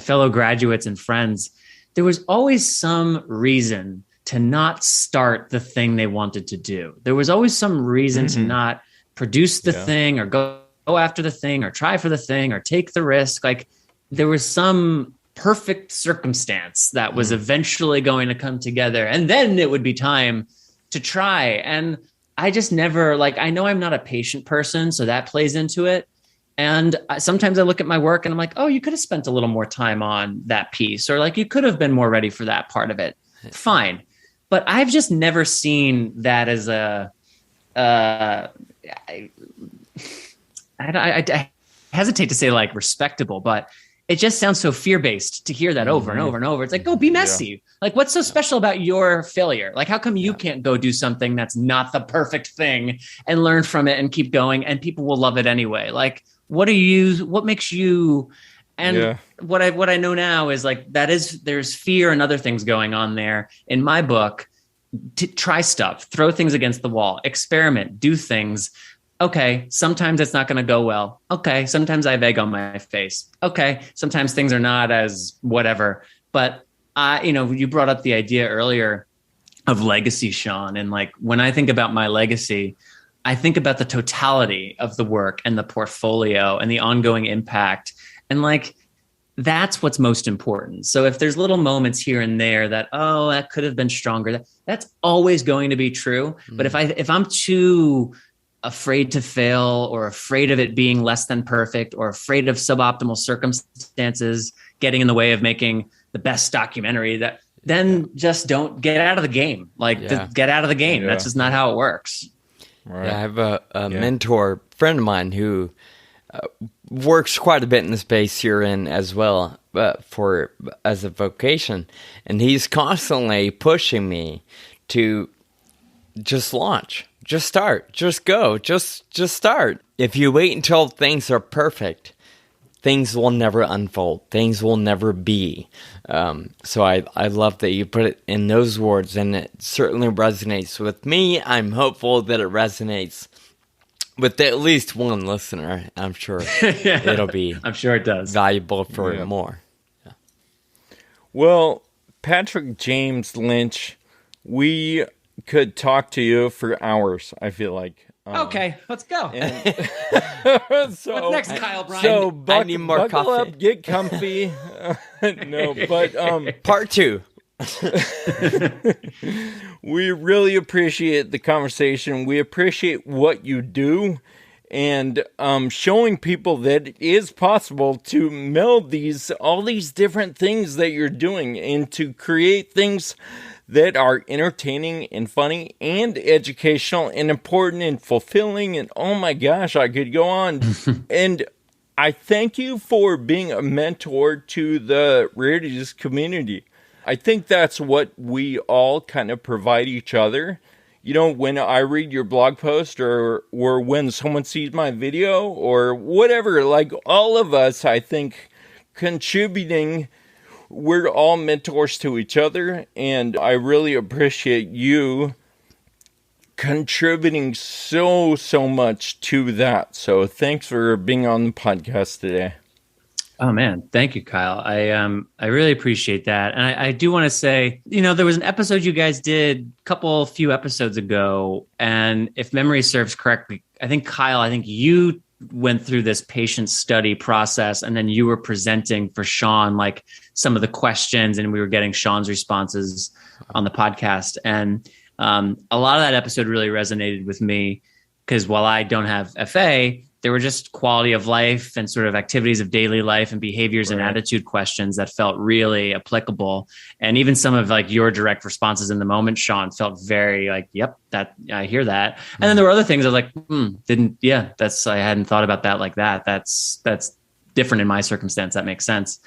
fellow graduates and friends, there was always some reason to not start the thing they wanted to do. There was always some reason to not produce the thing or go after the thing or try for the thing or take the risk. Like there was some perfect circumstance that was eventually going to come together, and then it would be time to try. And I just never, like, I know I'm not a patient person, so that plays into it. And sometimes I look at my work and I'm like, oh, you could have spent a little more time on that piece, or like you could have been more ready for that part of it. Fine. But I've just never seen that as a, I hesitate to say like respectable, but it just sounds so fear-based to hear that over and over and over. It's like, go be messy. Yeah. Like, what's so special about your failure? Like, how come you can't go do something that's not the perfect thing and learn from it and keep going, and people will love it anyway? Like, what makes you, and what I know now is like, there's fear and other things going on there in my book. To try stuff, throw things against the wall, experiment, do things. Okay, sometimes it's not going to go well. Okay, sometimes I have egg on my face. Okay, sometimes things are not as whatever. But you brought up the idea earlier of legacy, Sean. And like when I think about my legacy, I think about the totality of the work and the portfolio and the ongoing impact. And like, that's what's most important. So if there's little moments here and there that, oh, that could have been stronger, that's always going to be true. But if I'm too afraid to fail, or afraid of it being less than perfect, or afraid of suboptimal circumstances getting in the way of making the best documentary, then just don't get out of the game. Get out of the game. That's just not how it works. Right. I have a mentor friend of mine who works quite a bit in the space you're in as well, as a vocation, and he's constantly pushing me to just launch, just start, just go, just start. If you wait until things are perfect, things will never unfold. Things will never be. So I love that you put it in those words, and it certainly resonates with me. I'm hopeful that it resonates with at least one listener. I'm sure it'll be. I'm sure it does. Valuable for more. Yeah. Well, Patrick James Lynch, we could talk to you for hours, I feel like. Okay, let's go. So, what's next, Kyle Bryan? So I need more buckle coffee. Up, get comfy. No, but part 2. We really appreciate the conversation. We appreciate what you do, and showing people that it is possible to meld all these different things that you're doing, and to create things that are entertaining and funny and educational and important and fulfilling. And oh my gosh, I could go on. And I thank you for being a mentor to the rare disease community. I think that's what we all kind of provide each other. You know, when I read your blog post, or when someone sees my video or whatever, like all of us, I think, contributing, we're all mentors to each other. And I really appreciate you contributing so much to that. So thanks for being on the podcast today. Oh man, thank you, Kyle. I really appreciate that. And I do want to say, there was an episode you guys did a few episodes ago, and if memory serves correctly, I think Kyle, you went through this patient study process, and then you were presenting for Sean like some of the questions, and we were getting Sean's responses on the podcast. And a lot of that episode really resonated with me, because while I don't have FA, there were just quality of life and sort of activities of daily life and behaviors and attitude questions that felt really applicable. And even some of like your direct responses in the moment, Sean, felt very like, yep, that I hear that. And then there were other things I was like, I hadn't thought about that like that. That's different in my circumstance. That makes sense.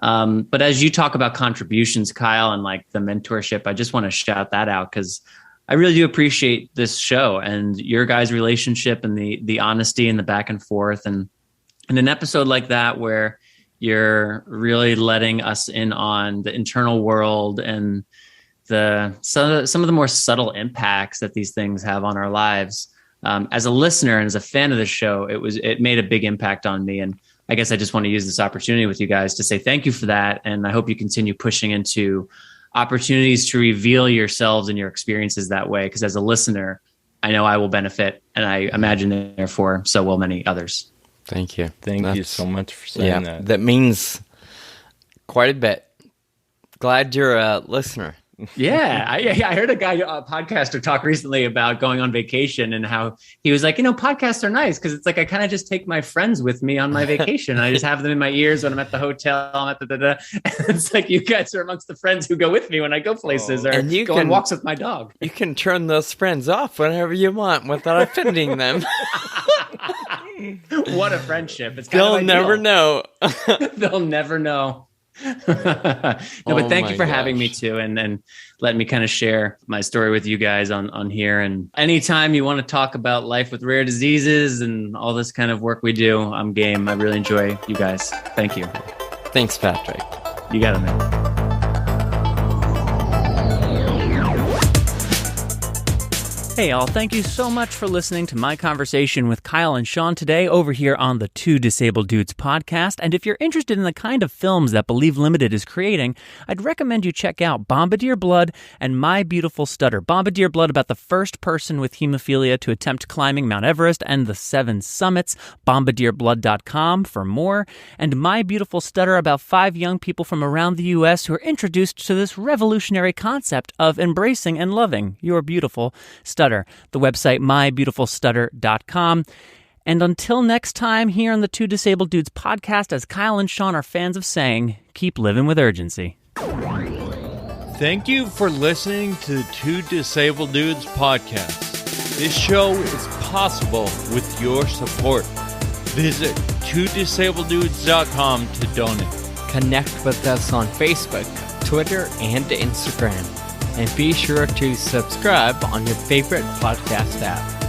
But as you talk about contributions, Kyle, and like the mentorship, I just want to shout that out, because I really do appreciate this show and your guys' relationship and the honesty and the back and forth. And an episode like that, where you're really letting us in on the internal world and some of the more subtle impacts that these things have on our lives. As a listener and as a fan of the show, it made a big impact on me. And I guess I just want to use this opportunity with you guys to say thank you for that. And I hope you continue pushing into opportunities to reveal yourselves and your experiences that way. Because as a listener, I know I will benefit, and I imagine therefore so will many others. Thank you. Thank you so much for saying that. That means quite a bit. Glad you're a listener. Yeah, I heard a podcaster talk recently about going on vacation and how he was like, podcasts are nice because it's like I kind of just take my friends with me on my vacation. I just have them in my ears when I'm at the hotel. I'm at and it's like you guys are amongst the friends who go with me when I go places or go on walks with my dog. You can turn those friends off whenever you want without offending them. What a friendship! They'll never know. They'll never know. But thank you for having me too, and letting me kind of share my story with you guys on here. And anytime you want to talk about life with rare diseases and all this kind of work we do, I'm game. I really enjoy you guys. Thank you. Thanks, Patrick. You got it, man. Hey, all. Thank you so much for listening to my conversation with Kyle and Sean today over here on the Two Disabled Dudes podcast. And if you're interested in the kind of films that Believe Limited is creating, I'd recommend you check out Bombardier Blood and My Beautiful Stutter. Bombardier Blood about the first person with hemophilia to attempt climbing Mount Everest and the 7 summits. BombardierBlood.com for more. And My Beautiful Stutter about 5 young people from around the U.S. who are introduced to this revolutionary concept of embracing and loving your beautiful stutter. The website mybeautifulstutter.com. And until next time, here on the Two Disabled Dudes podcast, as Kyle and Sean are fans of saying, keep living with urgency. Thank you for listening to the Two Disabled Dudes podcast. This show is possible with your support. Visit twodisableddudes.com to donate. Connect with us on Facebook, Twitter, and Instagram. And be sure to subscribe on your favorite podcast app.